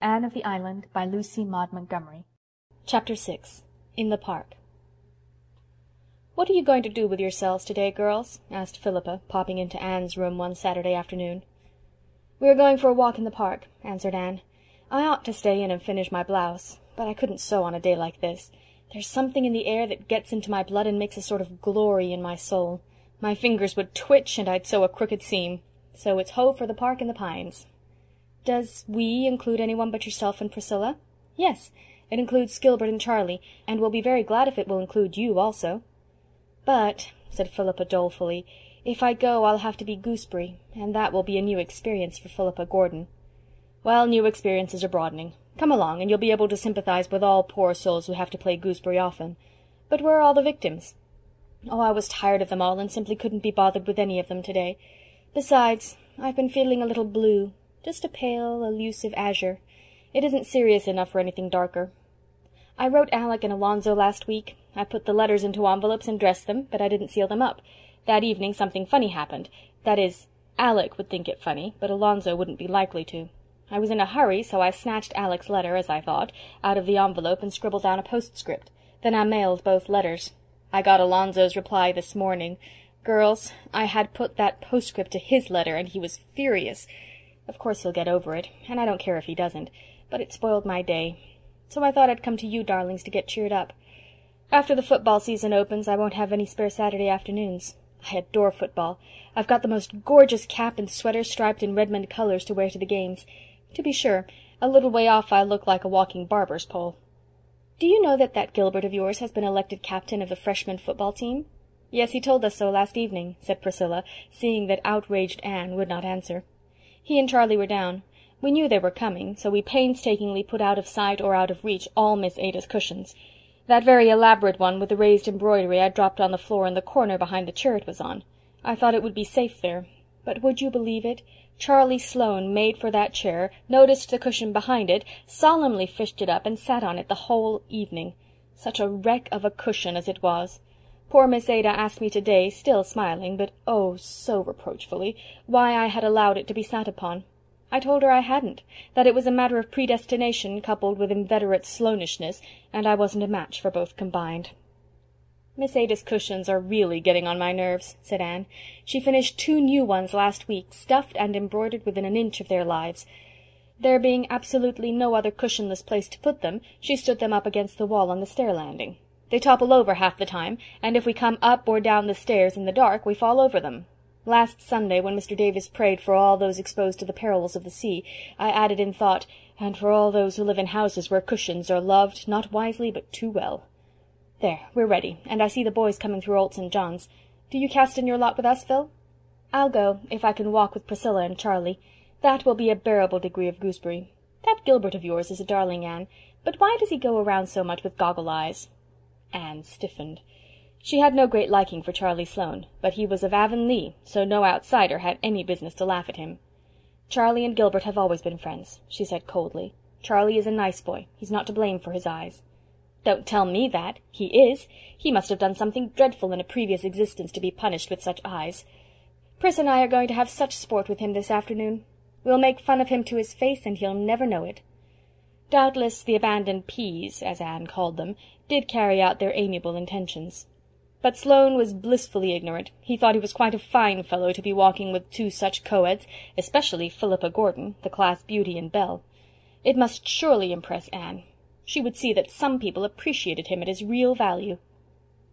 Anne of the Island by Lucy Maud Montgomery. Chapter 6. In the Park. "What are you going to do with yourselves today, girls?" asked Philippa, popping into Anne's room one Saturday afternoon. "We are going for a walk in the park," answered Anne. "I ought to stay in and finish my blouse, but I couldn't sew on a day like this. There's something in the air that gets into my blood and makes a sort of glory in my soul. My fingers would twitch and I'd sew a crooked seam. So it's ho for the park and the pines." "Does 'we' include anyone but yourself and Priscilla?" "Yes, it includes Gilbert and Charlie, and we'll be very glad if it will include you also." "But," said Philippa dolefully, "if I go I'll have to be gooseberry, and that will be a new experience for Philippa Gordon." "Well, new experiences are broadening. Come along, and you'll be able to sympathize with all poor souls who have to play gooseberry often. But where are all the victims?" "Oh, I was tired of them all, and simply couldn't be bothered with any of them today. Besides, I've been feeling a little blue. Just a pale, elusive azure. It isn't serious enough for anything darker. I wrote Alec and Alonzo last week. I put the letters into envelopes and dressed them, but I didn't seal them up. That evening something funny happened. That is, Alec would think it funny, but Alonzo wouldn't be likely to. I was in a hurry, so I snatched Alec's letter, as I thought, out of the envelope and scribbled down a postscript. Then I mailed both letters. I got Alonzo's reply this morning. Girls, I had put that postscript to his letter, and he was furious. Of course he'll get over it, and I don't care if he doesn't, but it spoiled my day. So I thought I'd come to you darlings to get cheered up. After the football season opens I won't have any spare Saturday afternoons. I adore football. I've got the most gorgeous cap and sweater striped in Redmond colors to wear to the games. To be sure, a little way off I look like a walking barber's pole. Do you know that Gilbert of yours has been elected captain of the freshman football team?" "Yes, he told us so last evening," said Priscilla, seeing that outraged Anne would not answer. "He and Charlie were down. We knew they were coming, so we painstakingly put out of sight or out of reach all Miss Ada's cushions. That very elaborate one with the raised embroidery I dropped on the floor in the corner behind the chair it was on. I thought it would be safe there. But would you believe it? Charlie Sloane made for that chair, noticed the cushion behind it, solemnly fished it up, and sat on it the whole evening. Such a wreck of a cushion as it was! Poor Miss Ada asked me today, still smiling, but oh, so reproachfully, why I had allowed it to be sat upon. I told her I hadn't, that it was a matter of predestination coupled with inveterate Sloanishness, and I wasn't a match for both combined." "Miss Ada's cushions are really getting on my nerves," said Anne. "She finished 2 new ones last week, stuffed and embroidered within an inch of their lives. There being absolutely no other cushionless place to put them, she stood them up against the wall on the stair landing. They topple over half the time, and if we come up or down the stairs in the dark we fall over them. Last Sunday, when Mr. Davis prayed for all those exposed to the perils of the sea, I added in thought, and for all those who live in houses where cushions are loved, not wisely but too well. There, we're ready, and I see the boys coming through Old St. John's. Do you cast in your lot with us, Phil?" "I'll go, if I can walk with Priscilla and Charlie. That will be a bearable degree of gooseberry. That Gilbert of yours is a darling, Anne, but why does he go around so much with goggle eyes?" Anne stiffened. She had no great liking for Charlie Sloane, but he was of Avonlea, so no outsider had any business to laugh at him. "Charlie and Gilbert have always been friends," she said coldly. "Charlie is a nice boy. He's not to blame for his eyes." "Don't tell me that. He is. He must have done something dreadful in a previous existence to be punished with such eyes. Pris and I are going to have such sport with him this afternoon. We'll make fun of him to his face, and he'll never know it." Doubtless the abandoned peas, as Anne called them, did carry out their amiable intentions. But Sloane was blissfully ignorant. He thought he was quite a fine fellow to be walking with 2 such co-eds, especially Philippa Gordon, the class beauty and belle. It must surely impress Anne. She would see that some people appreciated him at his real value.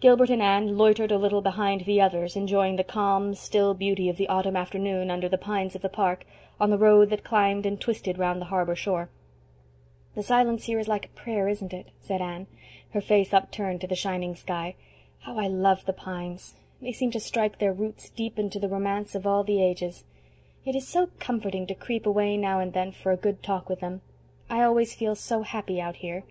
Gilbert and Anne loitered a little behind the others, enjoying the calm, still beauty of the autumn afternoon under the pines of the park, on the road that climbed and twisted round the harbour shore. "The silence here is like a prayer, isn't it?" said Anne, her face upturned to the shining sky. "How I love the pines! They seem to strike their roots deep into the romance of all the ages. It is so comforting to creep away now and then for a good talk with them. I always feel so happy out here.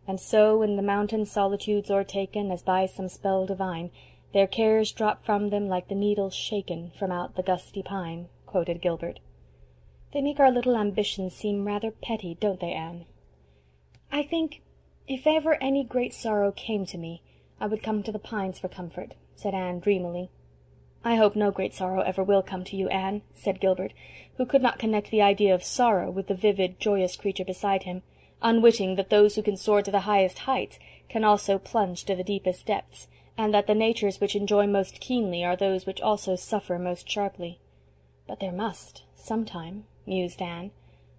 And so in the mountain solitudes o'ertaken, as by some spell divine, their cares drop from them like the needles shaken from out the gusty pine," quoted Gilbert. "They make our little ambitions seem rather petty, don't they, Anne?" "I think, if ever any great sorrow came to me, I would come to the pines for comfort," said Anne dreamily. "I hope no great sorrow ever will come to you, Anne," said Gilbert, who could not connect the idea of sorrow with the vivid, joyous creature beside him, unwitting that those who can soar to the highest heights can also plunge to the deepest depths, and that the natures which enjoy most keenly are those which also suffer most sharply. "But there must, sometime," mused Anne.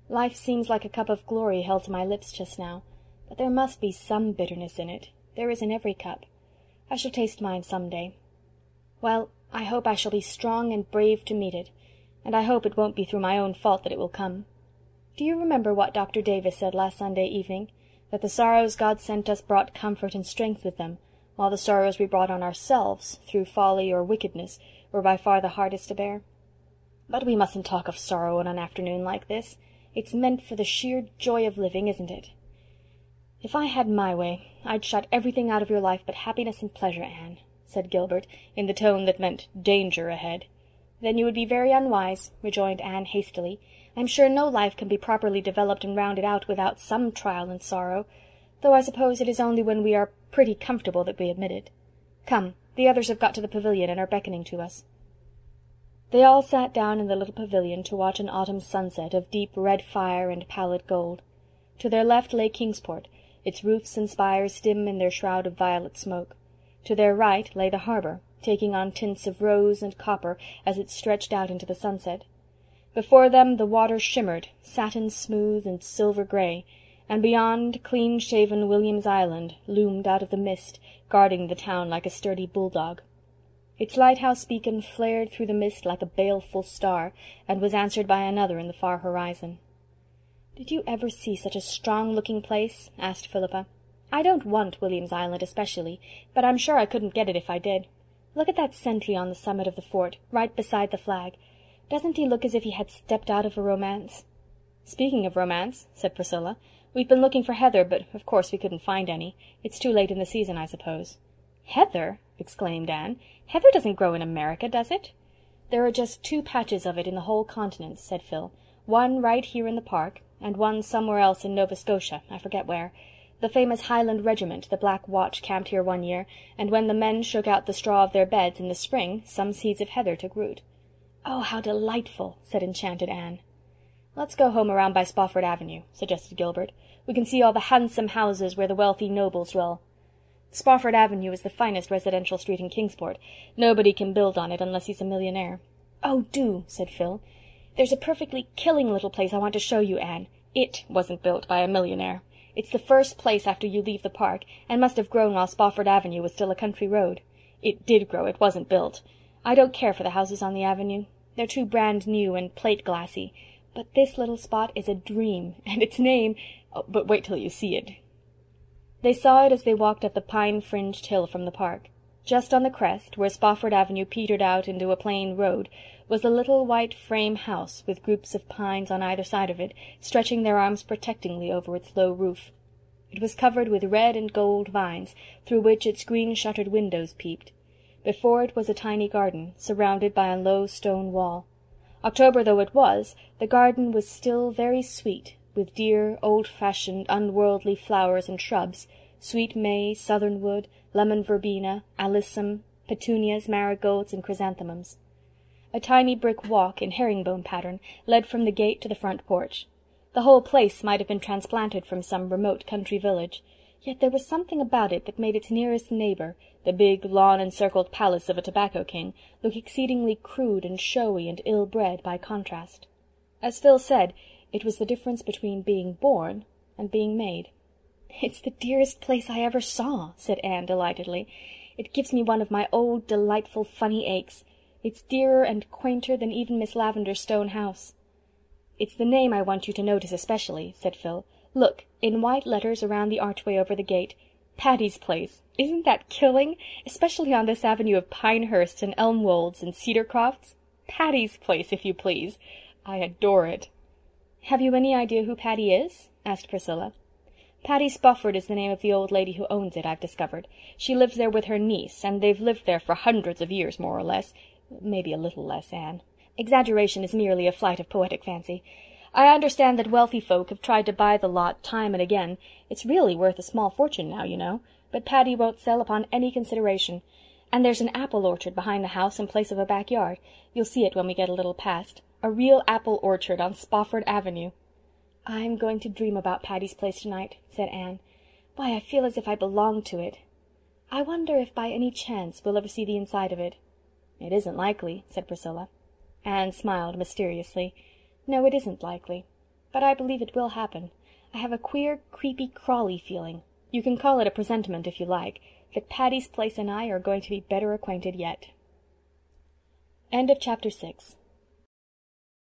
"Life seems like a cup of glory held to my lips just now, but there must be some bitterness in it. There is in every cup. I shall taste mine some day. Well, I hope I shall be strong and brave to meet it, and I hope it won't be through my own fault that it will come. Do you remember what Dr. Davis said last Sunday evening? That the sorrows God sent us brought comfort and strength with them, while the sorrows we brought on ourselves, through folly or wickedness, were by far the hardest to bear? But we mustn't talk of sorrow on an afternoon like this. It's meant for the sheer joy of living, isn't it? If I had my way, I'd shut everything out of your life but happiness and pleasure, Anne," said Gilbert, in the tone that meant danger ahead. "Then you would be very unwise," rejoined Anne hastily. "I'm sure no life can be properly developed and rounded out without some trial and sorrow, though I suppose it is only when we are pretty comfortable that we admit it. Come, the others have got to the pavilion and are beckoning to us." They all sat down in the little pavilion to watch an autumn sunset of deep red fire and pallid gold. To their left lay Kingsport, its roofs and spires dim in their shroud of violet smoke. To their right lay the harbour, taking on tints of rose and copper as it stretched out into the sunset. Before them the water shimmered, satin smooth and silver grey, and beyond, clean-shaven William's Island loomed out of the mist, guarding the town like a sturdy bulldog. Its lighthouse beacon flared through the mist like a baleful star, and was answered by another in the far horizon. "Did you ever see such a strong-looking place?" asked Philippa. "I don't want William's Island especially, but I'm sure I couldn't get it if I did. Look at that sentry on the summit of the fort, right beside the flag. Doesn't he look as if he had stepped out of a romance?" "Speaking of romance," said Priscilla, "we've been looking for heather, but of course we couldn't find any. It's too late in the season, I suppose." "Heather!" exclaimed Anne. "Heather doesn't grow in America, does it?" "There are just 2 patches of it in the whole continent," said Phil. "One right here in the park, and one somewhere else in Nova Scotia, I forget where. The famous Highland Regiment, the Black Watch, camped here one year, and when the men shook out the straw of their beds in the spring, some seeds of heather took root." "Oh, how delightful!" said enchanted Anne. "Let's go home around by Spofford Avenue," suggested Gilbert. "We can see all the handsome houses where the wealthy nobles dwell. Spofford Avenue is the finest residential street in Kingsport. Nobody can build on it unless he's a millionaire." "Oh, do," said Phil. "There's a perfectly killing little place I want to show you, Anne. It wasn't built by a millionaire. It's the first place after you leave the park, and must have grown while Spofford Avenue was still a country road. It did grow, it wasn't built. I don't care for the houses on the avenue. They're too brand new and plate-glassy. But this little spot is a dream, and its name— oh, but wait till you see it." They saw it as they walked up the pine-fringed hill from the park. Just on the crest, where Spofford Avenue petered out into a plain road, was a little white frame house with groups of pines on either side of it, stretching their arms protectingly over its low roof. It was covered with red and gold vines, through which its green-shuttered windows peeped. Before it was a tiny garden, surrounded by a low stone wall. October though it was, the garden was still very sweet, with dear, old-fashioned, unworldly flowers and shrubs, sweet may, southernwood, lemon verbena, alyssum, petunias, marigolds, and chrysanthemums. A tiny brick walk in herringbone pattern led from the gate to the front porch. The whole place might have been transplanted from some remote country village, yet there was something about it that made its nearest neighbour, the big, lawn-encircled palace of a tobacco king, look exceedingly crude and showy and ill-bred by contrast. As Phil said, it was the difference between being born and being made. "It's the dearest place I ever saw," said Anne delightedly. "It gives me one of my old, delightful, funny aches. It's dearer and quainter than even Miss Lavendar's stone house." "It's the name I want you to notice especially," said Phil. "Look, in white letters around the archway over the gate. Patty's Place. Isn't that killing? Especially on this avenue of Pinehurst and Elmwolds and Cedarcrofts. Patty's Place, if you please. I adore it." "Have you any idea who Patty is?" asked Priscilla. "Patty Spofford is the name of the old lady who owns it, I've discovered. She lives there with her niece, and they've lived there for hundreds of years, more or less. Maybe a little less, Anne. Exaggeration is merely a flight of poetic fancy. I understand that wealthy folk have tried to buy the lot time and again. It's really worth a small fortune now, you know, but Patty won't sell upon any consideration. And there's an apple orchard behind the house in place of a backyard. You'll see it when we get a little past. A real apple orchard on Spofford Avenue." "I'm going to dream about Patty's Place tonight," said Anne. "Why, I feel as if I belonged to it. I wonder if by any chance we'll ever see the inside of it." "It isn't likely," said Priscilla. Anne smiled mysteriously. "No, it isn't likely. But I believe it will happen. I have a queer, creepy, crawly feeling. You can call it a presentiment if you like, that Patty's Place and I are going to be better acquainted yet." End of Chapter 6.